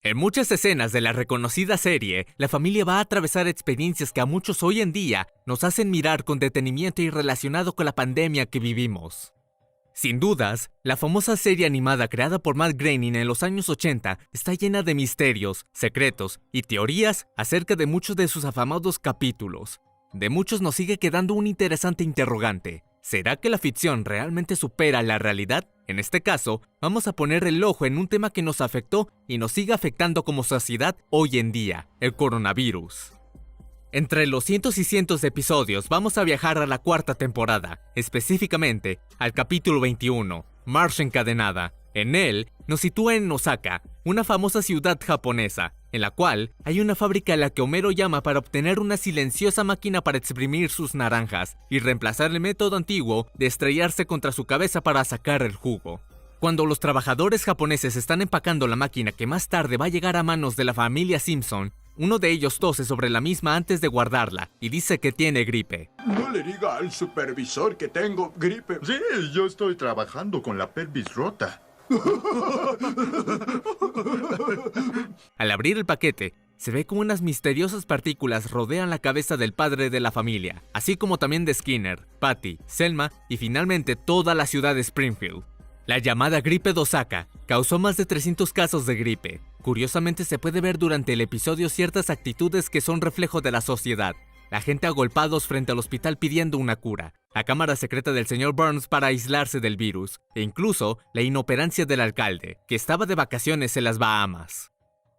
En muchas escenas de la reconocida serie, la familia va a atravesar experiencias que a muchos hoy en día nos hacen mirar con detenimiento y relacionado con la pandemia que vivimos. Sin dudas, la famosa serie animada creada por Matt Groening en los años 80 está llena de misterios, secretos y teorías acerca de muchos de sus afamados capítulos. De muchos nos sigue quedando un interesante interrogante. ¿Será que la ficción realmente supera la realidad? En este caso, vamos a poner el ojo en un tema que nos afectó y nos sigue afectando como sociedad hoy en día, el coronavirus. Entre los cientos y cientos de episodios vamos a viajar a la cuarta temporada, específicamente al capítulo 21, Marcha Encadenada. En él, nos sitúa en Osaka, una famosa ciudad japonesa, en la cual hay una fábrica a la que Homero llama para obtener una silenciosa máquina para exprimir sus naranjas y reemplazar el método antiguo de estrellarse contra su cabeza para sacar el jugo. Cuando los trabajadores japoneses están empacando la máquina que más tarde va a llegar a manos de la familia Simpson, uno de ellos tose sobre la misma antes de guardarla y dice que tiene gripe. No le diga al supervisor que tengo gripe. Sí, yo estoy trabajando con la pelvis rota. Al abrir el paquete, se ve como unas misteriosas partículas rodean la cabeza del padre de la familia, así como también de Skinner, Patty, Selma y finalmente toda la ciudad de Springfield. La llamada gripe de Osaka causó más de 300 casos de gripe. Curiosamente se puede ver durante el episodio ciertas actitudes que son reflejo de la sociedad. La gente agolpados frente al hospital pidiendo una cura, la cámara secreta del señor Burns para aislarse del virus, e incluso la inoperancia del alcalde, que estaba de vacaciones en las Bahamas.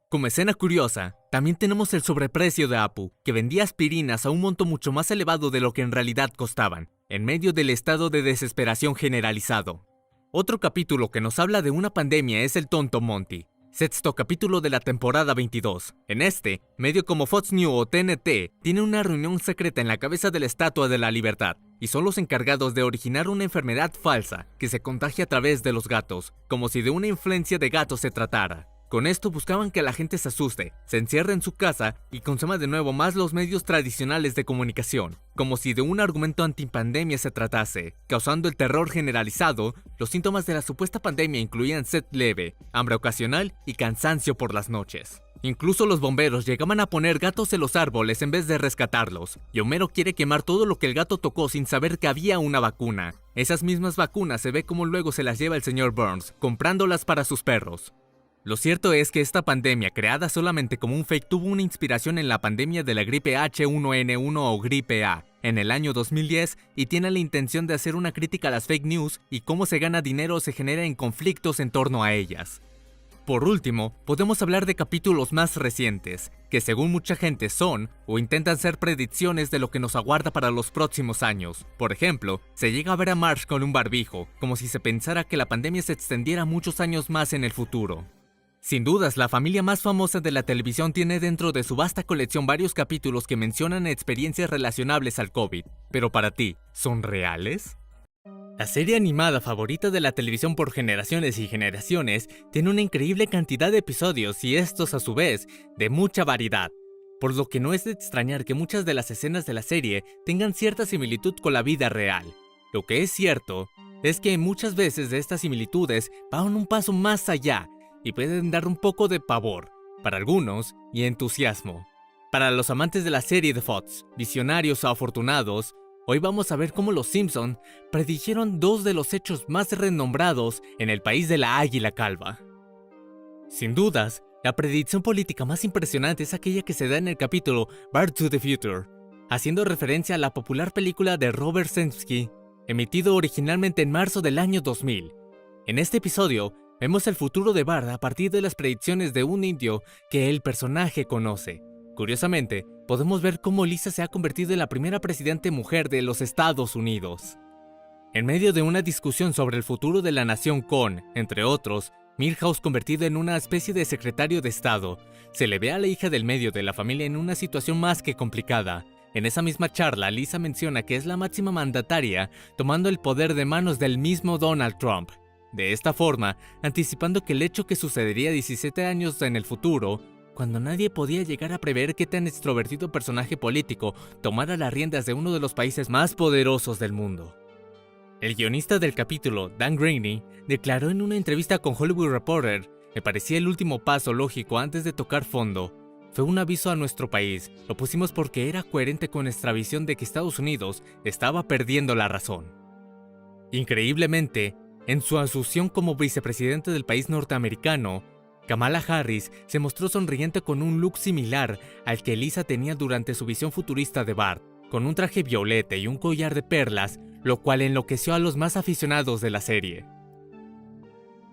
Como escena curiosa, también tenemos el sobreprecio de Apu, que vendía aspirinas a un monto mucho más elevado de lo que en realidad costaban, en medio del estado de desesperación generalizado. Otro capítulo que nos habla de una pandemia es el tonto Monty, sexto capítulo de la temporada 22. En este, medio como Fox News o TNT, tiene una reunión secreta en la cabeza de la Estatua de la Libertad, y son los encargados de originar una enfermedad falsa que se contagia a través de los gatos, como si de una influencia de gatos se tratara. Con esto buscaban que la gente se asuste, se encierre en su casa y consuma de nuevo más los medios tradicionales de comunicación, como si de un argumento antipandemia se tratase, causando el terror generalizado. Los síntomas de la supuesta pandemia incluían sed leve, hambre ocasional y cansancio por las noches. Incluso los bomberos llegaban a poner gatos en los árboles en vez de rescatarlos, y Homero quiere quemar todo lo que el gato tocó sin saber que había una vacuna. Esas mismas vacunas se ve como luego se las lleva el señor Burns, comprándolas para sus perros. Lo cierto es que esta pandemia, creada solamente como un fake, tuvo una inspiración en la pandemia de la gripe H1N1 o gripe A, en el año 2010, y tiene la intención de hacer una crítica a las fake news y cómo se gana dinero o se genera en conflictos en torno a ellas. Por último, podemos hablar de capítulos más recientes, que según mucha gente son o intentan ser predicciones de lo que nos aguarda para los próximos años. Por ejemplo, se llega a ver a Marge con un barbijo, como si se pensara que la pandemia se extendiera muchos años más en el futuro. Sin dudas, la familia más famosa de la televisión tiene dentro de su vasta colección varios capítulos que mencionan experiencias relacionables al COVID. Pero para ti, ¿son reales? La serie animada favorita de la televisión por generaciones y generaciones tiene una increíble cantidad de episodios y estos a su vez de mucha variedad, por lo que no es de extrañar que muchas de las escenas de la serie tengan cierta similitud con la vida real. Lo que es cierto es que muchas veces de estas similitudes van un paso más allá y pueden dar un poco de pavor, para algunos, y entusiasmo. Para los amantes de la serie de Fox, visionarios o afortunados, hoy vamos a ver cómo los Simpson predijeron dos de los hechos más renombrados en el país de la águila calva. Sin dudas, la predicción política más impresionante es aquella que se da en el capítulo Back to the Future, haciendo referencia a la popular película de Robert Zemsky, emitido originalmente en marzo del año 2000. En este episodio, vemos el futuro de Bart a partir de las predicciones de un indio que el personaje conoce. Curiosamente, podemos ver cómo Lisa se ha convertido en la primera presidente mujer de los Estados Unidos. En medio de una discusión sobre el futuro de la nación con, entre otros, Milhouse convertido en una especie de secretario de Estado, se le ve a la hija del medio de la familia en una situación más que complicada. En esa misma charla, Lisa menciona que es la máxima mandataria, tomando el poder de manos del mismo Donald Trump. De esta forma, anticipando que el hecho que sucedería 17 años en el futuro, cuando nadie podía llegar a prever qué tan extrovertido personaje político tomara las riendas de uno de los países más poderosos del mundo. El guionista del capítulo, Dan Groening, declaró en una entrevista con Hollywood Reporter Me parecía el último paso lógico antes de tocar fondo. Fue un aviso a nuestro país. Lo pusimos porque era coherente con nuestra visión de que Estados Unidos estaba perdiendo la razón. Increíblemente, en su asunción como vicepresidente del país norteamericano, Kamala Harris se mostró sonriente con un look similar al que Lisa tenía durante su visión futurista de Bart, con un traje violeta y un collar de perlas, lo cual enloqueció a los más aficionados de la serie.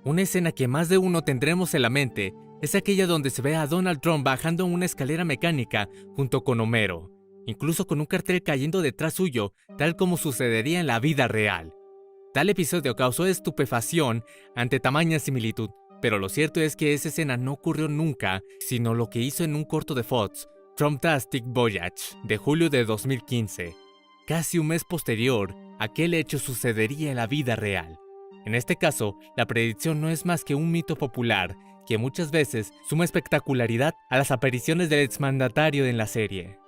Una escena que más de uno tendremos en la mente es aquella donde se ve a Donald Trump bajando una escalera mecánica junto con Homero, incluso con un cartel cayendo detrás suyo, tal como sucedería en la vida real. Tal episodio causó estupefacción ante tamaña similitud, pero lo cierto es que esa escena no ocurrió nunca, sino lo que hizo en un corto de Fox, Trumptastic Voyage, de julio de 2015. Casi un mes posterior, aquel hecho sucedería en la vida real. En este caso, la predicción no es más que un mito popular, que muchas veces suma espectacularidad a las apariciones del exmandatario en la serie.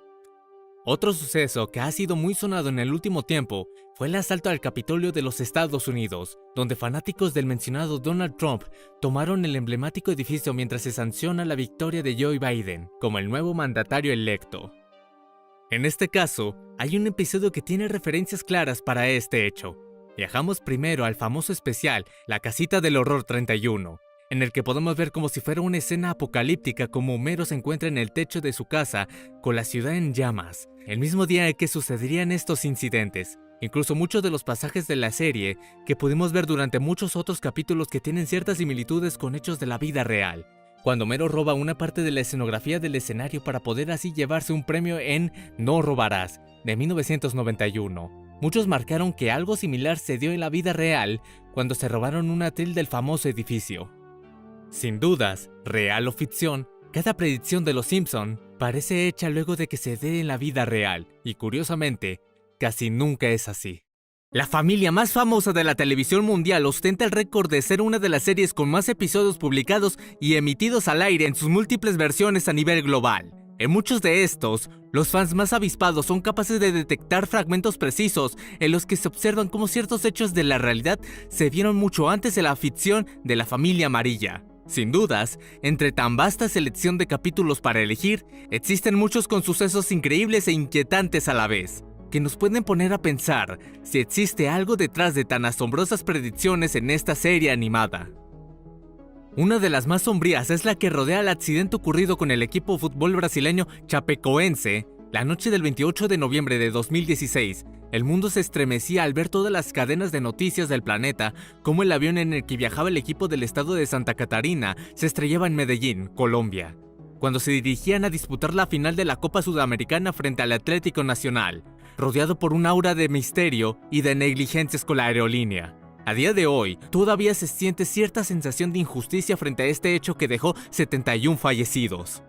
Otro suceso que ha sido muy sonado en el último tiempo fue el asalto al Capitolio de los Estados Unidos, donde fanáticos del mencionado Donald Trump tomaron el emblemático edificio mientras se sanciona la victoria de Joe Biden como el nuevo mandatario electo. En este caso, hay un episodio que tiene referencias claras para este hecho. Viajamos primero al famoso especial La Casita del Horror 31, en el que podemos ver como si fuera una escena apocalíptica como Homero se encuentra en el techo de su casa con la ciudad en llamas, el mismo día en que sucederían estos incidentes. Incluso muchos de los pasajes de la serie que pudimos ver durante muchos otros capítulos que tienen ciertas similitudes con hechos de la vida real. Cuando Homero roba una parte de la escenografía del escenario para poder así llevarse un premio en No Robarás, de 1991. Muchos marcaron que algo similar se dio en la vida real cuando se robaron un atril del famoso edificio. Sin dudas, real o ficción, cada predicción de los Simpson parece hecha luego de que se dé en la vida real, y curiosamente, casi nunca es así. La familia más famosa de la televisión mundial ostenta el récord de ser una de las series con más episodios publicados y emitidos al aire en sus múltiples versiones a nivel global. En muchos de estos, los fans más avispados son capaces de detectar fragmentos precisos en los que se observan cómo ciertos hechos de la realidad se vieron mucho antes de la ficción de la familia amarilla. Sin dudas, entre tan vasta selección de capítulos para elegir, existen muchos con sucesos increíbles e inquietantes a la vez, que nos pueden poner a pensar si existe algo detrás de tan asombrosas predicciones en esta serie animada. Una de las más sombrías es la que rodea el accidente ocurrido con el equipo de fútbol brasileño Chapecoense. La noche del 28 de noviembre de 2016, el mundo se estremecía al ver todas las cadenas de noticias del planeta cómo el avión en el que viajaba el equipo del estado de Santa Catarina se estrellaba en Medellín, Colombia, cuando se dirigían a disputar la final de la Copa Sudamericana frente al Atlético Nacional, rodeado por un aura de misterio y de negligencias con la aerolínea. A día de hoy, todavía se siente cierta sensación de injusticia frente a este hecho que dejó 71 fallecidos.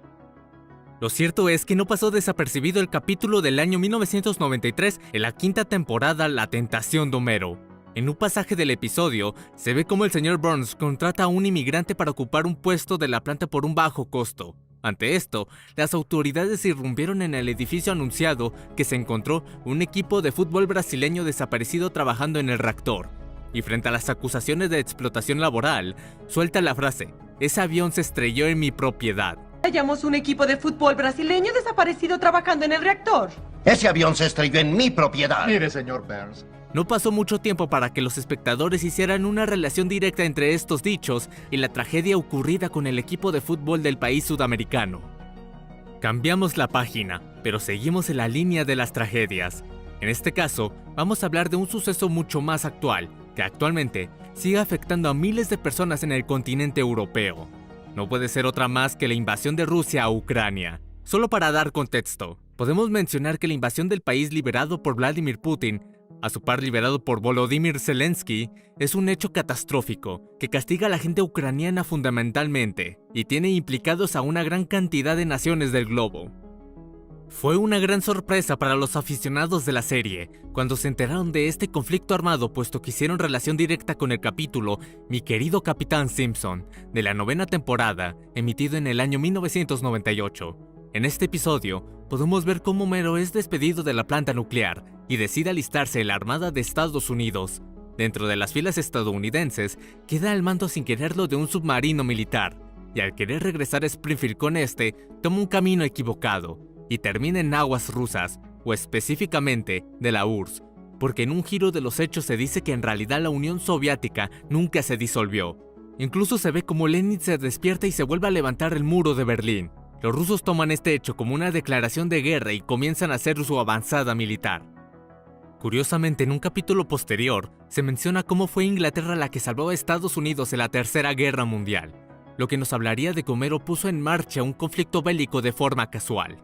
Lo cierto es que no pasó desapercibido el capítulo del año 1993 en la quinta temporada La Tentación de Homero. En un pasaje del episodio, se ve cómo el señor Burns contrata a un inmigrante para ocupar un puesto de la planta por un bajo costo. Ante esto, las autoridades irrumpieron en el edificio anunciado que se encontró un equipo de fútbol brasileño desaparecido trabajando en el reactor. Y frente a las acusaciones de explotación laboral, suelta la frase: "Ese avión se estrelló en mi propiedad". Hallamos un equipo de fútbol brasileño desaparecido trabajando en el reactor. Ese avión se estrelló en mi propiedad. Mire, señor Burns. No pasó mucho tiempo para que los espectadores hicieran una relación directa entre estos dichos y la tragedia ocurrida con el equipo de fútbol del país sudamericano. Cambiamos la página, pero seguimos en la línea de las tragedias. En este caso, vamos a hablar de un suceso mucho más actual, que actualmente sigue afectando a miles de personas en el continente europeo. No puede ser otra más que la invasión de Rusia a Ucrania. Solo para dar contexto, podemos mencionar que la invasión del país liberado por Vladimir Putin, a su par liberado por Volodymyr Zelensky, es un hecho catastrófico que castiga a la gente ucraniana fundamentalmente y tiene implicados a una gran cantidad de naciones del globo. Fue una gran sorpresa para los aficionados de la serie cuando se enteraron de este conflicto armado, puesto que hicieron relación directa con el capítulo Mi querido Capitán Simpson, de la 9ª temporada, emitido en el año 1998. En este episodio, podemos ver cómo Homero es despedido de la planta nuclear y decide alistarse en la Armada de Estados Unidos. Dentro de las filas estadounidenses, queda al mando sin quererlo de un submarino militar. y al querer regresar a Springfield con este, toma un camino equivocado y termina en aguas rusas, o específicamente de la URSS, porque en un giro de los hechos se dice que en realidad la Unión Soviética nunca se disolvió. Incluso se ve como Lenin se despierta y se vuelve a levantar el muro de Berlín. Los rusos toman este hecho como una declaración de guerra y comienzan a hacer su avanzada militar. Curiosamente, en un capítulo posterior, se menciona cómo fue Inglaterra la que salvó a Estados Unidos en la Tercera Guerra Mundial, lo que nos hablaría de que Homero puso en marcha un conflicto bélico de forma casual.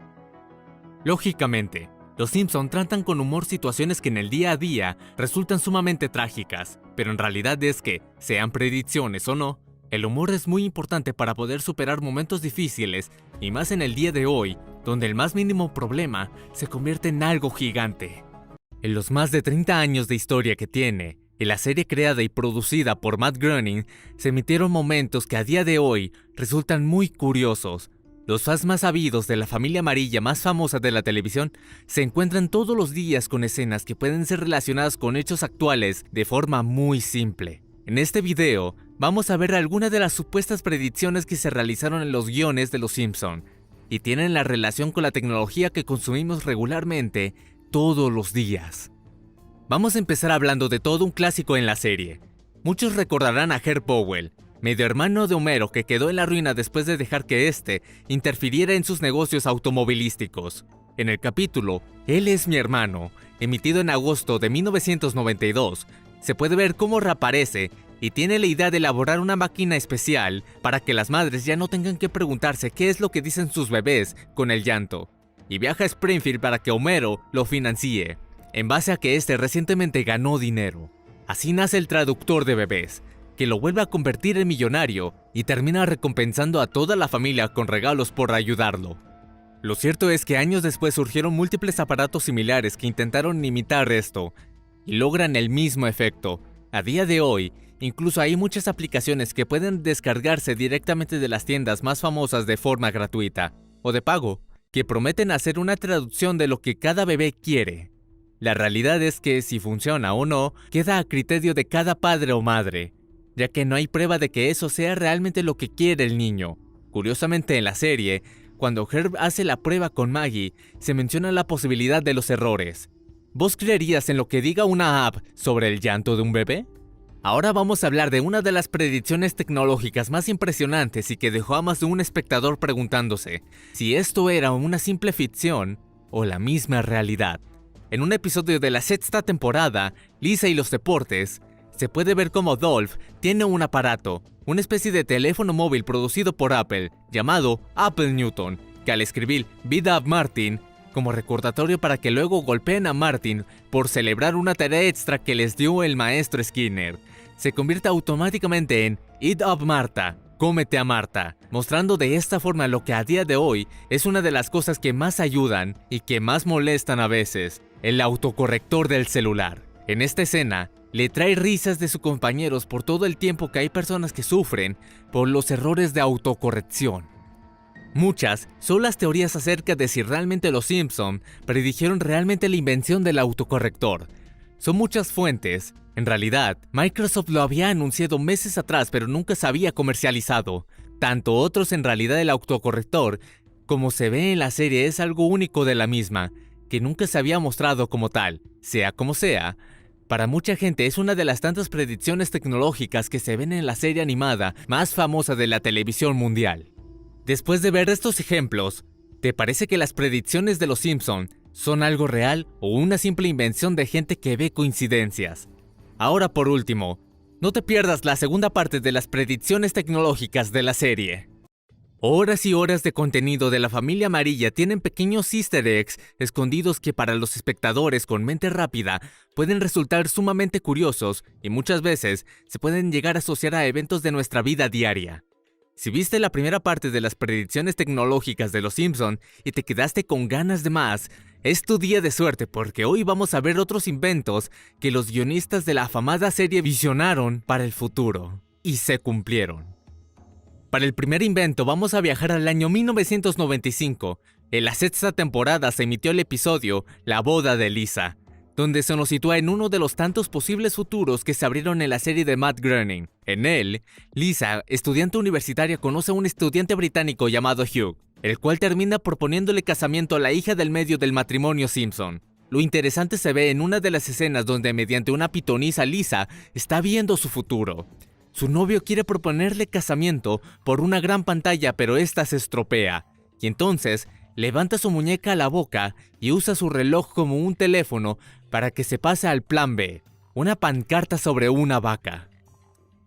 Lógicamente, los Simpson tratan con humor situaciones que en el día a día resultan sumamente trágicas, pero en realidad es que, sean predicciones o no, el humor es muy importante para poder superar momentos difíciles, y más en el día de hoy, donde el más mínimo problema se convierte en algo gigante. En los más de 30 años de historia que tiene, en la serie creada y producida por Matt Groening, se emitieron momentos que a día de hoy resultan muy curiosos. Los fans más sabidos de la familia amarilla más famosa de la televisión se encuentran todos los días con escenas que pueden ser relacionadas con hechos actuales de forma muy simple. En este video, vamos a ver algunas de las supuestas predicciones que se realizaron en los guiones de Los Simpson y tienen la relación con la tecnología que consumimos regularmente todos los días. Vamos a empezar hablando de todo un clásico en la serie. Muchos recordarán a Herb Powell, medio hermano de Homero que quedó en la ruina después de dejar que éste interfiriera en sus negocios automovilísticos. En el capítulo Él es mi hermano, emitido en agosto de 1992, se puede ver cómo reaparece y tiene la idea de elaborar una máquina especial para que las madres ya no tengan que preguntarse qué es lo que dicen sus bebés con el llanto, y viaja a Springfield para que Homero lo financie, en base a que este recientemente ganó dinero. Así nace el traductor de bebés, que lo vuelve a convertir en millonario y termina recompensando a toda la familia con regalos por ayudarlo. Lo cierto es que años después surgieron múltiples aparatos similares que intentaron imitar esto, y logran el mismo efecto. A día de hoy, incluso hay muchas aplicaciones que pueden descargarse directamente de las tiendas más famosas de forma gratuita, o de pago, que prometen hacer una traducción de lo que cada bebé quiere. La realidad es que si funciona o no, queda a criterio de cada padre o madre, ya que no hay prueba de que eso sea realmente lo que quiere el niño. Curiosamente, en la serie, cuando Herb hace la prueba con Maggie, se menciona la posibilidad de los errores. ¿Vos creerías en lo que diga una app sobre el llanto de un bebé? Ahora vamos a hablar de una de las predicciones tecnológicas más impresionantes y que dejó a más de un espectador preguntándose si esto era una simple ficción o la misma realidad. En un episodio de la sexta temporada, Lisa y los deportes, se puede ver cómo Dolph tiene un aparato, una especie de teléfono móvil producido por Apple, llamado Apple Newton, que al escribir Beat Up Martin, como recordatorio para que luego golpeen a Martin por celebrar una tarea extra que les dio el maestro Skinner, se convierte automáticamente en Eat Up Marta, cómete a Marta, mostrando de esta forma lo que a día de hoy es una de las cosas que más ayudan y que más molestan a veces, el autocorrector del celular. En esta escena, le trae risas de sus compañeros por todo el tiempo que hay personas que sufren por los errores de autocorrección. Muchas son las teorías acerca de si realmente los Simpson predijeron realmente la invención del autocorrector. Son muchas fuentes. En realidad, Microsoft lo había anunciado meses atrás pero nunca se había comercializado. Tanto otros en realidad el autocorrector, como se ve en la serie, es algo único de la misma, que nunca se había mostrado como tal. Sea como sea, para mucha gente es una de las tantas predicciones tecnológicas que se ven en la serie animada más famosa de la televisión mundial. Después de ver estos ejemplos, ¿te parece que las predicciones de los Simpson son algo real o una simple invención de gente que ve coincidencias? Ahora por último, no te pierdas la segunda parte de las predicciones tecnológicas de la serie. Horas y horas de contenido de la familia amarilla tienen pequeños easter eggs escondidos que para los espectadores con mente rápida pueden resultar sumamente curiosos y muchas veces se pueden llegar a asociar a eventos de nuestra vida diaria. Si viste la primera parte de las predicciones tecnológicas de Los Simpson y te quedaste con ganas de más, es tu día de suerte porque hoy vamos a ver otros inventos que los guionistas de la afamada serie visionaron para el futuro y se cumplieron. Para el primer invento vamos a viajar al año 1995. En la sexta temporada se emitió el episodio La boda de Lisa. donde se nos sitúa en uno de los tantos posibles futuros que se abrieron en la serie de Matt Groening. En él, Lisa, estudiante universitaria, conoce a un estudiante británico llamado Hugh, el cual termina proponiéndole casamiento a la hija del medio del matrimonio Simpson. Lo interesante se ve en una de las escenas donde mediante una pitonisa Lisa está viendo su futuro. Su novio quiere proponerle casamiento por una gran pantalla, pero esta se estropea, y entonces levanta su muñeca a la boca y usa su reloj como un teléfono para que se pase al plan B, una pancarta sobre una vaca.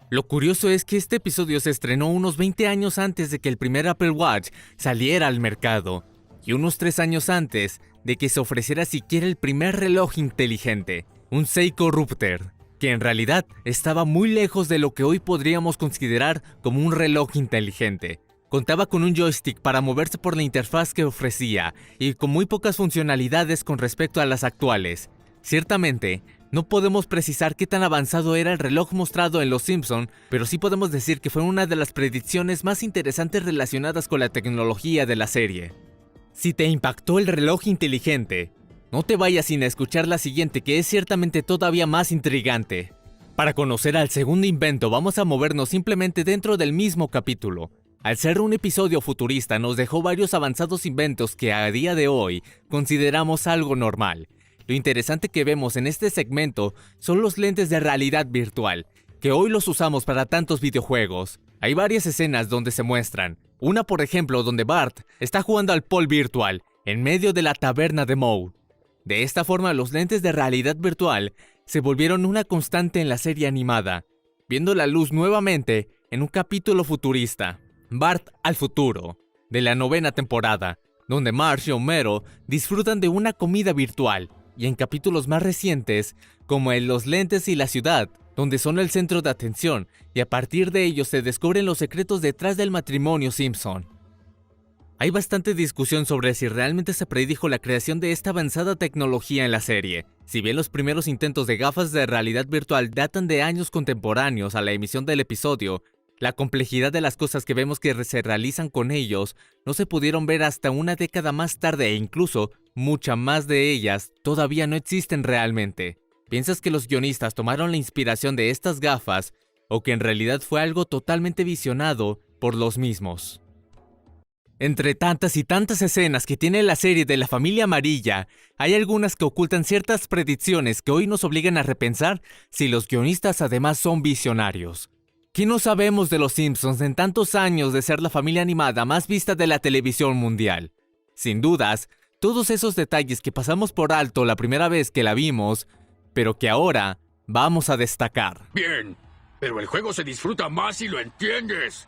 Lo curioso es que este episodio se estrenó unos 20 años antes de que el primer Apple Watch saliera al mercado, y unos 3 años antes de que se ofreciera siquiera el primer reloj inteligente, un Seiko Rupter, que en realidad estaba muy lejos de lo que hoy podríamos considerar como un reloj inteligente. Contaba con un joystick para moverse por la interfaz que ofrecía y con muy pocas funcionalidades con respecto a las actuales. Ciertamente, no podemos precisar qué tan avanzado era el reloj mostrado en Los Simpson, pero sí podemos decir que fue una de las predicciones más interesantes relacionadas con la tecnología de la serie. Si te impactó el reloj inteligente, no te vayas sin escuchar la siguiente, que es ciertamente todavía más intrigante. Para conocer al segundo invento vamos a movernos simplemente dentro del mismo capítulo. Al ser un episodio futurista nos dejó varios avanzados inventos que a día de hoy consideramos algo normal. Lo interesante que vemos en este segmento son los lentes de realidad virtual, que hoy los usamos para tantos videojuegos. Hay varias escenas donde se muestran. Una, por ejemplo, donde Bart está jugando al pool virtual en medio de la taberna de Moe. De esta forma, los lentes de realidad virtual se volvieron una constante en la serie animada, viendo la luz nuevamente en un capítulo futurista, Bart al futuro, de la 9ª temporada, donde Marge y Homero disfrutan de una comida virtual, y en capítulos más recientes, como en Los lentes y la ciudad, donde son el centro de atención, y a partir de ellos se descubren los secretos detrás del matrimonio Simpson. Hay bastante discusión sobre si realmente se predijo la creación de esta avanzada tecnología en la serie. Si bien los primeros intentos de gafas de realidad virtual datan de años contemporáneos a la emisión del episodio, la complejidad de las cosas que vemos que se realizan con ellos no se pudieron ver hasta una década más tarde, e incluso muchas más de ellas todavía no existen realmente. ¿Piensas que los guionistas tomaron la inspiración de estas gafas o que en realidad fue algo totalmente visionado por los mismos? Entre tantas y tantas escenas que tiene la serie de la familia amarilla, hay algunas que ocultan ciertas predicciones que hoy nos obligan a repensar si los guionistas además son visionarios. ¿Qué no sabemos de los Simpsons en tantos años de ser la familia animada más vista de la televisión mundial? Sin dudas, todos esos detalles que pasamos por alto la primera vez que la vimos, pero que ahora vamos a destacar. Bien, pero el juego se disfruta más si lo entiendes.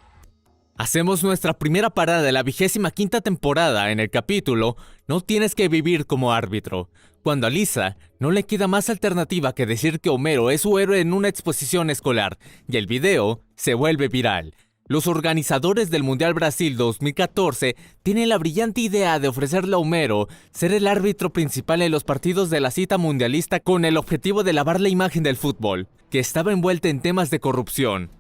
Hacemos nuestra primera parada de la 25ª temporada en el capítulo No tienes que vivir como árbitro, cuando a Lisa no le queda más alternativa que decir que Homero es su héroe en una exposición escolar, y el video se vuelve viral. Los organizadores del Mundial Brasil 2014 tienen la brillante idea de ofrecerle a Homero ser el árbitro principal en los partidos de la cita mundialista con el objetivo de lavar la imagen del fútbol, que estaba envuelta en temas de corrupción.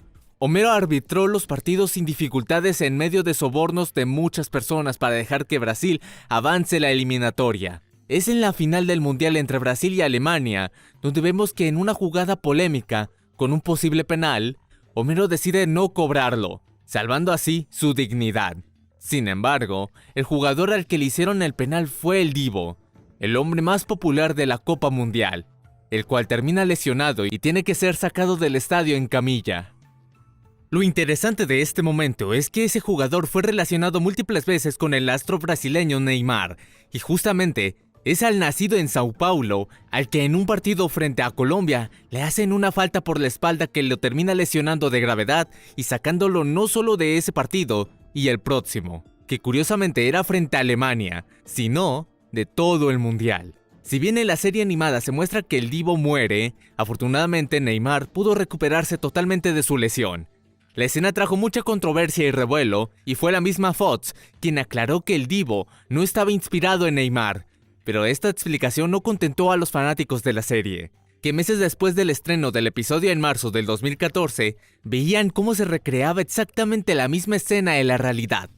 Homero arbitró los partidos sin dificultades en medio de sobornos de muchas personas para dejar que Brasil avance la eliminatoria. Es en la final del Mundial entre Brasil y Alemania, donde vemos que en una jugada polémica, con un posible penal, Homero decide no cobrarlo, salvando así su dignidad. Sin embargo, el jugador al que le hicieron el penal fue el Divo, el hombre más popular de la Copa Mundial, el cual termina lesionado y tiene que ser sacado del estadio en camilla. Lo interesante de este momento es que ese jugador fue relacionado múltiples veces con el astro brasileño Neymar, y justamente es al nacido en Sao Paulo, al que en un partido frente a Colombia le hacen una falta por la espalda que lo termina lesionando de gravedad y sacándolo no solo de ese partido y el próximo, que curiosamente era frente a Alemania, sino de todo el mundial. Si bien en la serie animada se muestra que el Divo muere, afortunadamente Neymar pudo recuperarse totalmente de su lesión. La escena trajo mucha controversia y revuelo, y fue la misma Fox quien aclaró que el Divo no estaba inspirado en Neymar, pero esta explicación no contentó a los fanáticos de la serie, que meses después del estreno del episodio en marzo del 2014, veían cómo se recreaba exactamente la misma escena en la realidad.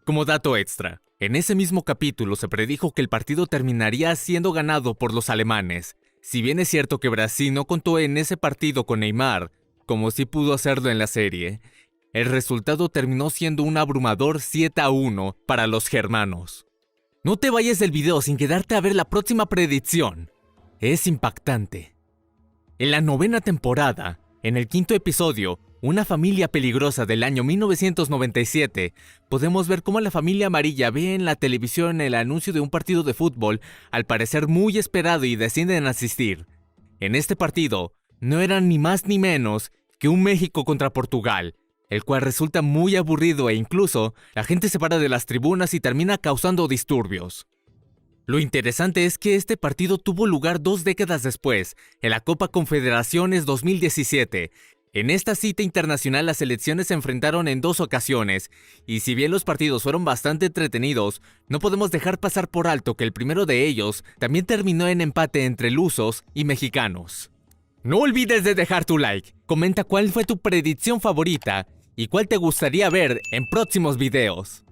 Como dato extra, En ese mismo capítulo se predijo que el partido terminaría siendo ganado por los alemanes. Si bien es cierto que Brasil no contó en ese partido con Neymar, como sí pudo hacerlo en la serie, el resultado terminó siendo un abrumador 7-1 para los germanos. No te vayas del video sin quedarte a ver la próxima predicción. Es impactante. En la 9ª temporada, en el 5º episodio, Una familia peligrosa del año 1997, podemos ver cómo la familia amarilla ve en la televisión el anuncio de un partido de fútbol, al parecer muy esperado, y deciden asistir. En este partido, no eran ni más ni menos que un México contra Portugal, el cual resulta muy aburrido e incluso la gente se para de las tribunas y termina causando disturbios. Lo interesante es que este partido tuvo lugar 2 décadas después, en la Copa Confederaciones 2017. En esta cita internacional las selecciones se enfrentaron en 2 ocasiones, y si bien los partidos fueron bastante entretenidos, no podemos dejar pasar por alto que el primero de ellos también terminó en empate entre lusos y mexicanos. No olvides de dejar tu like, comenta cuál fue tu predicción favorita y cuál te gustaría ver en próximos videos.